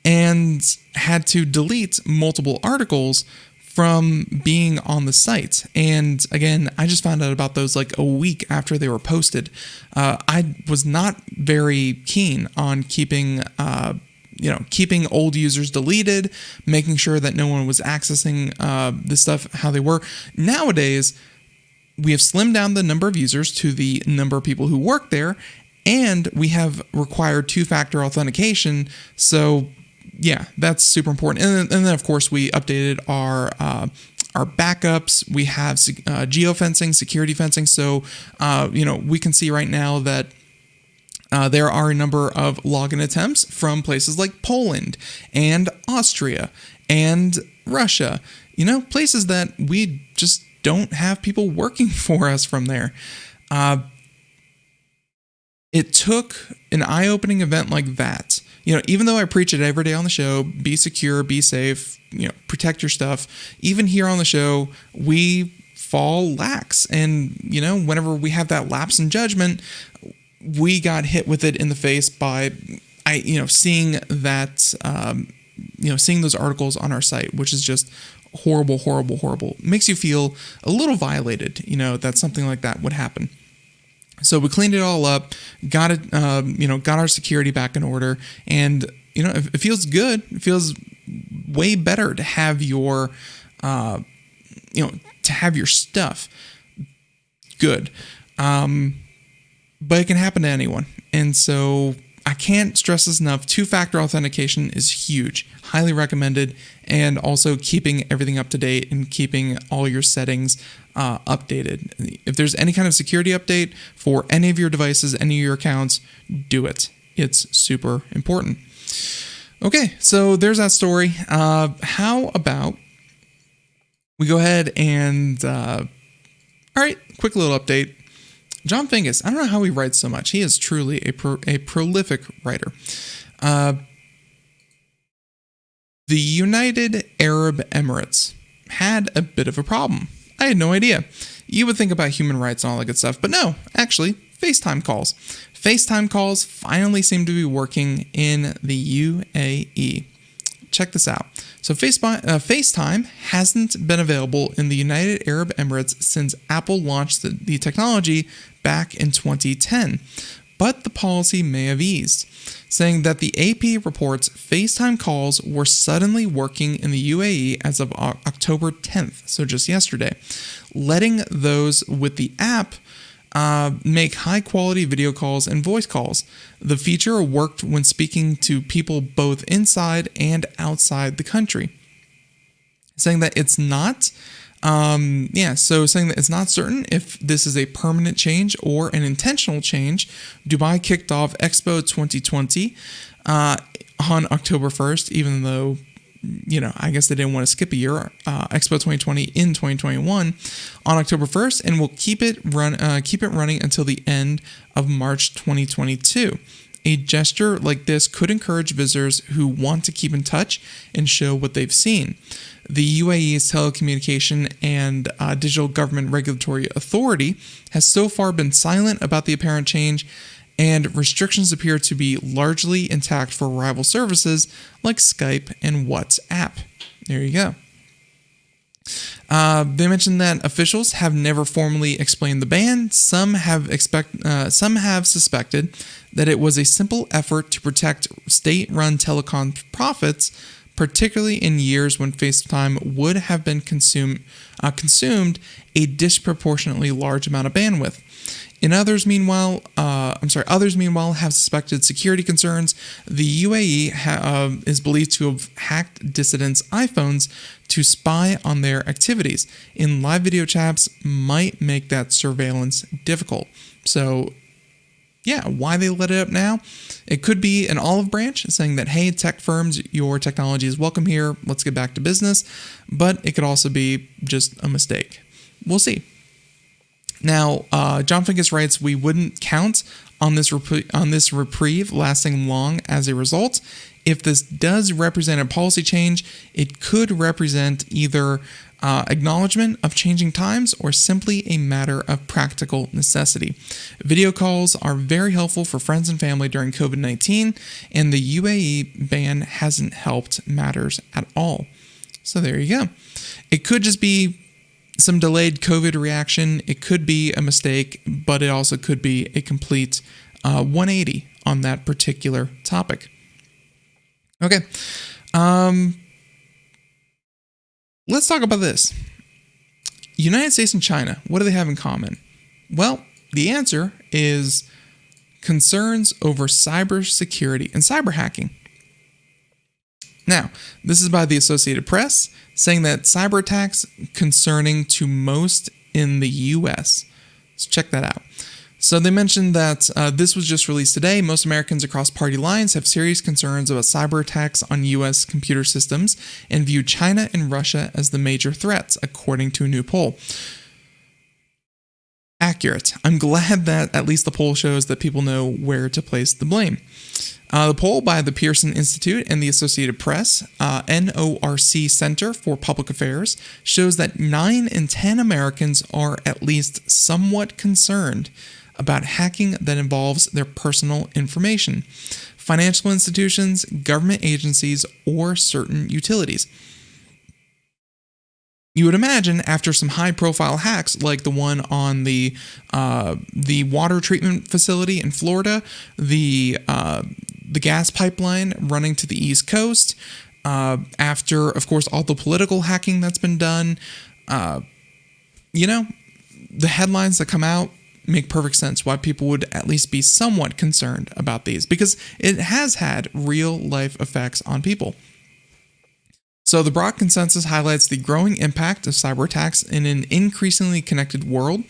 and had to delete multiple articles from being on the site. And again, I just found out about those like a week after they were posted. I was not very keen on keeping old users deleted, making sure that no one was accessing this stuff how they were. Nowadays, we have slimmed down the number of users to the number of people who work there, and we have required two-factor authentication. So yeah, that's super important. And then of course, we updated our backups. We have geofencing, security fencing. So, we can see right now that there are a number of login attempts from places like Poland and Austria and Russia, places that we just don't have people working for us from there. It took an eye-opening event like that. Even though I preach it every day on the show, be secure, be safe, protect your stuff. Even here on the show, we fall lax. And, whenever we have that lapse in judgment, we got hit with it in the face by, seeing that, seeing those articles on our site, which is just horrible, horrible, horrible. It makes you feel a little violated, that something like that would happen. So we cleaned it all up, got it, got our security back in order, and it feels good. It feels way better to have your, to have your stuff good. But it can happen to anyone, and so I can't stress this enough. Two-factor authentication is huge, highly recommended, and also keeping everything up to date and keeping all your settings updated. If there's any kind of security update for any of your devices, any of your accounts, do it. It's super important. Okay, so there's that story. How about we go ahead and, all right, quick little update. John Fingus, I don't know how he writes so much. He is truly a prolific writer. The United Arab Emirates had a bit of a problem. I had no idea. You would think about human rights and all that good stuff, but no, actually, FaceTime calls. FaceTime calls finally seem to be working in the UAE. Check this out. So FaceTime hasn't been available in the United Arab Emirates since Apple launched the technology back in 2010. But the policy may have eased, saying that the AP reports FaceTime calls were suddenly working in the UAE as of October 10th, so just yesterday, letting those with the app make high-quality video calls and voice calls. The feature worked when speaking to people both inside and outside the country, saying that it's not saying that it's not certain if this is a permanent change or an intentional change. Dubai kicked off Expo 2020 on October 1st, even though, I guess they didn't want to skip a year. Expo 2020 in 2021 on October 1st, and will keep it running until the end of March 2022. A gesture like this could encourage visitors who want to keep in touch and show what they've seen. The UAE's Telecommunication and Digital Government Regulatory Authority has so far been silent about the apparent change, and restrictions appear to be largely intact for rival services like Skype and WhatsApp. There you go. They mentioned that officials have never formally explained the ban. Some have suspected that it was a simple effort to protect state-run telecom profits, particularly in years when FaceTime would have been consumed a disproportionately large amount of bandwidth. Others meanwhile have suspected security concerns. The UAE is believed to have hacked dissidents' iPhones to spy on their activities. In live video chats might make that surveillance difficult. So, yeah, why they let it up now? It could be an olive branch saying that, hey, tech firms, your technology is welcome here. Let's get back to business. But it could also be just a mistake. We'll see. Now, John Finkus writes, we wouldn't count on this reprieve lasting long as a result. If this does represent a policy change, it could represent either acknowledgement of changing times or simply a matter of practical necessity. Video calls are very helpful for friends and family during COVID-19, and the UAE ban hasn't helped matters at all. So there you go. It could just be some delayed COVID reaction. It could be a mistake, but it also could be a complete 180 on that particular topic. Okay. Let's talk about this. United States and China, what do they have in common? Well, the answer is concerns over cybersecurity and cyber hacking. Now, this is by the Associated Press, saying that cyber attacks concerning to most in the U.S. Let's check that out. So they mentioned that this was just released today. Most Americans across party lines have serious concerns about cyber attacks on U.S. computer systems and view China and Russia as the major threats, according to a new poll. Accurate. I'm glad that at least the poll shows that people know where to place the blame. The poll by the Pearson Institute and the Associated Press, NORC Center for Public Affairs, shows that 9 in 10 Americans are at least somewhat concerned about hacking that involves their personal information, financial institutions, government agencies, or certain utilities. You would imagine after some high-profile hacks like the one on the water treatment facility in Florida, the gas pipeline running to the East Coast, after, of course, all the political hacking that's been done, the headlines that come out make perfect sense why people would at least be somewhat concerned about these, because it has had real-life effects on people. So the broad consensus highlights the growing impact of cyber attacks in an increasingly connected world.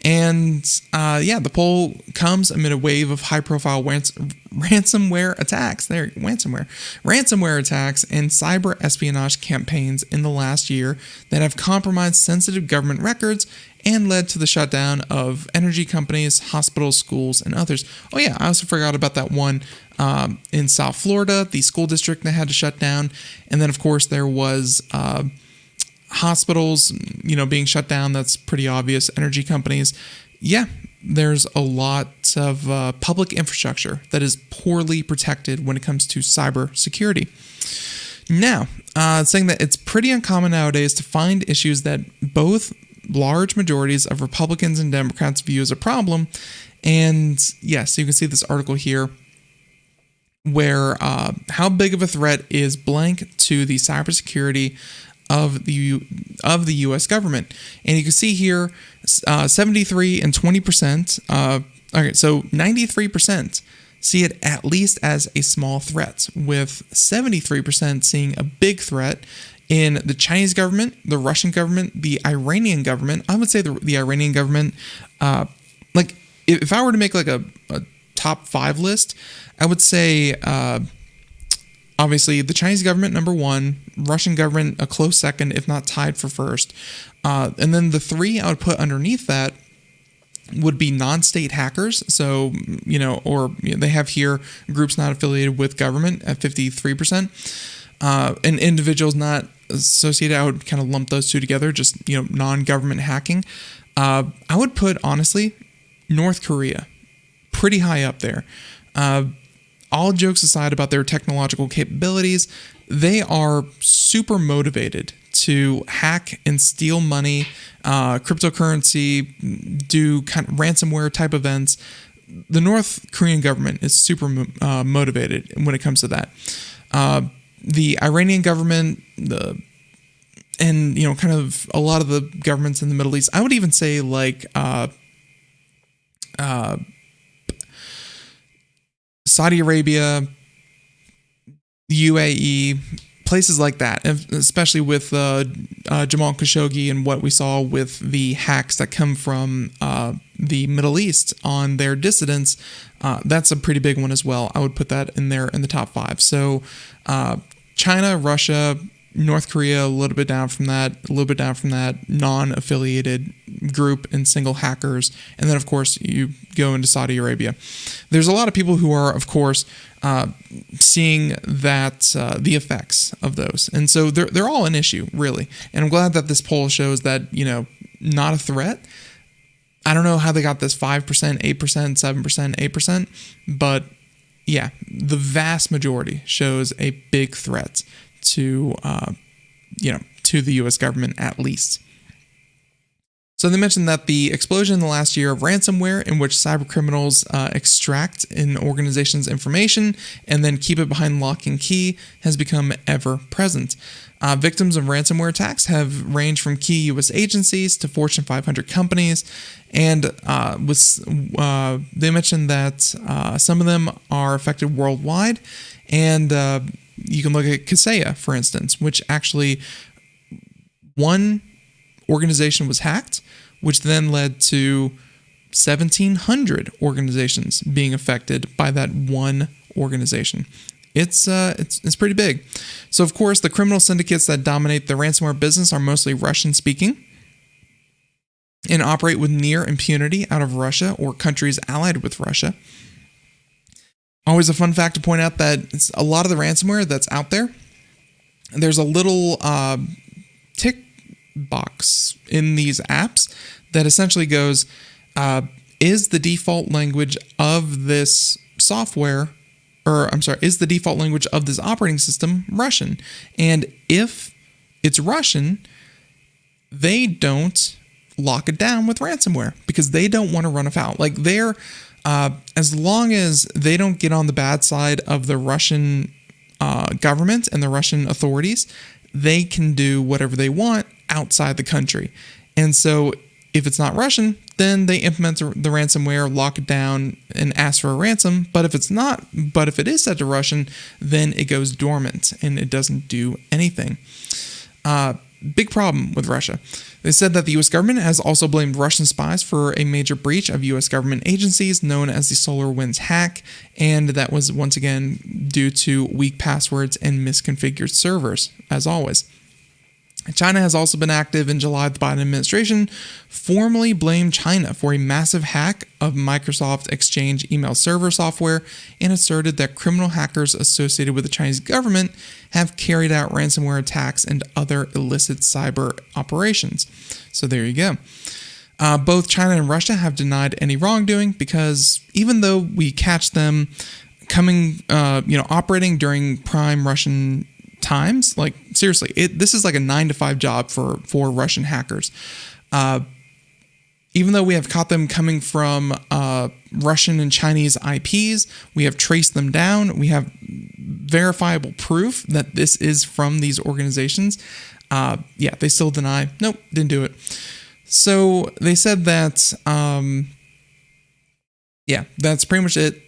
And the poll comes amid a wave of high-profile ransomware attacks. Ransomware attacks and cyber espionage campaigns in the last year that have compromised sensitive government records and led to the shutdown of energy companies, hospitals, schools, and others. Oh yeah, I also forgot about that one in South Florida, the school district that had to shut down. And then, of course, there was hospitals, being shut down. That's pretty obvious. Energy companies. Yeah, there's a lot of public infrastructure that is poorly protected when it comes to cyber security. Now, saying that it's pretty uncommon nowadays to find issues that both large majorities of Republicans and Democrats view as a problem. And yes, you can see this article here where how big of a threat is blank to the cybersecurity of the U.S. government. And you can see here 73 and 20%. Okay, so 93% see it at least as a small threat, with 73% seeing a big threat in the Chinese government, the Russian government, the Iranian government. I would say the Iranian government, like if I were to make like a top 5 list, I would say obviously the Chinese government number 1, Russian government a close second, if not tied for first, and then the 3 I would put underneath that would be non-state hackers. So, they have here groups not affiliated with government at 53%, and individuals not associated. I would kind of lump those two together, just, non-government hacking. I would put, honestly, North Korea pretty high up there. All jokes aside about their technological capabilities, they are super motivated to hack and steal money, cryptocurrency, do kind of ransomware type events. The North Korean government is super motivated when it comes to that. The Iranian government, kind of a lot of the governments in the Middle East. I would even say like Saudi Arabia, UAE, places like that, especially with Jamal Khashoggi and what we saw with the hacks that come from the Middle East on their dissidents. That's a pretty big one as well. I would put that in there in the top 5. So China, Russia, North Korea, a little bit down from that, non-affiliated group and single hackers. And then, of course, you go into Saudi Arabia. There's a lot of people who are, of course, seeing that the effects of those. And so they're all an issue, really. And I'm glad that this poll shows that, not a threat. I don't know how they got this 5%, 8%, 7%, 8%, but yeah, the vast majority shows a big threat to the U.S. government at least. So they mentioned that the explosion in the last year of ransomware, in which cyber criminals extract an organization's information and then keep it behind lock and key, has become ever present. Victims of ransomware attacks have ranged from key U.S. agencies to Fortune 500 companies, and they mentioned that some of them are affected worldwide, and you can look at Kaseya, for instance, which actually one organization was hacked, which then led to 1,700 organizations being affected by that one organization. It's pretty big. So, of course, the criminal syndicates that dominate the ransomware business are mostly Russian-speaking and operate with near impunity out of Russia or countries allied with Russia. Always a fun fact to point out that it's a lot of the ransomware that's out there, there's a little tick box in these apps that essentially goes, is the default language of this software, is the default language of this operating system Russian? And if it's Russian, they don't lock it down with ransomware because they don't want to run afoul. Like they're, as long as they don't get on the bad side of the Russian government and the Russian authorities, they can do whatever they want outside the country. And so if it's not Russian, then they implement the ransomware, lock it down, and ask for a ransom. But if it is set to Russian, then it goes dormant and it doesn't do anything. Big problem with Russia. They said that the U.S. government has also blamed Russian spies for a major breach of U.S. government agencies known as the SolarWinds hack, and that was once again due to weak passwords and misconfigured servers, as always. China has also been active. In July, the Biden administration formally blamed China for a massive hack of Microsoft Exchange email server software and asserted that criminal hackers associated with the Chinese government have carried out ransomware attacks and other illicit cyber operations. So there you go. Both China and Russia have denied any wrongdoing because even though we catch them operating during prime Russian times, like seriously, this is like a 9-to-5 job for Russian hackers. Even though we have caught them coming from Russian and Chinese IPs, we have traced them down. We have verifiable proof that this is from these organizations. They still deny. Nope, didn't do it. So they said that, that's pretty much it.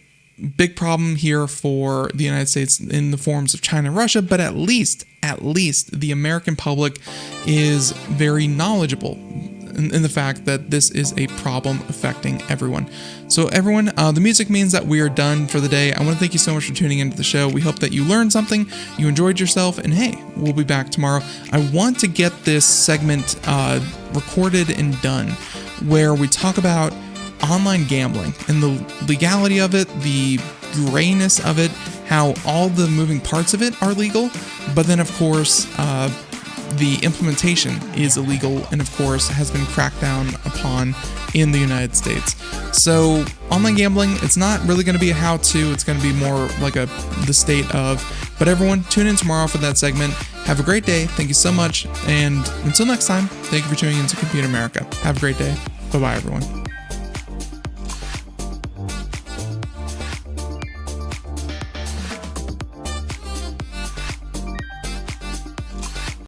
Big problem here for the United States in the forms of China and Russia, but at least the American public is very knowledgeable in the fact that this is a problem affecting everyone. So everyone, the music means that we are done for the day. I want to thank you so much for tuning into the show. We hope that you learned something, you enjoyed yourself, and hey, we'll be back tomorrow. I want to get this segment recorded and done where we talk about online gambling and the legality of it, the grayness of it, how all the moving parts of it are legal, but then of course the implementation is illegal and of course has been cracked down upon in the United States. So online gambling, it's not really going to be a how-to, it's going to be more like the state of. But everyone, tune in tomorrow for that segment. Have a great day. Thank you so much. And until next time, thank you for tuning into Computer America. Have a great day. Bye-bye, everyone.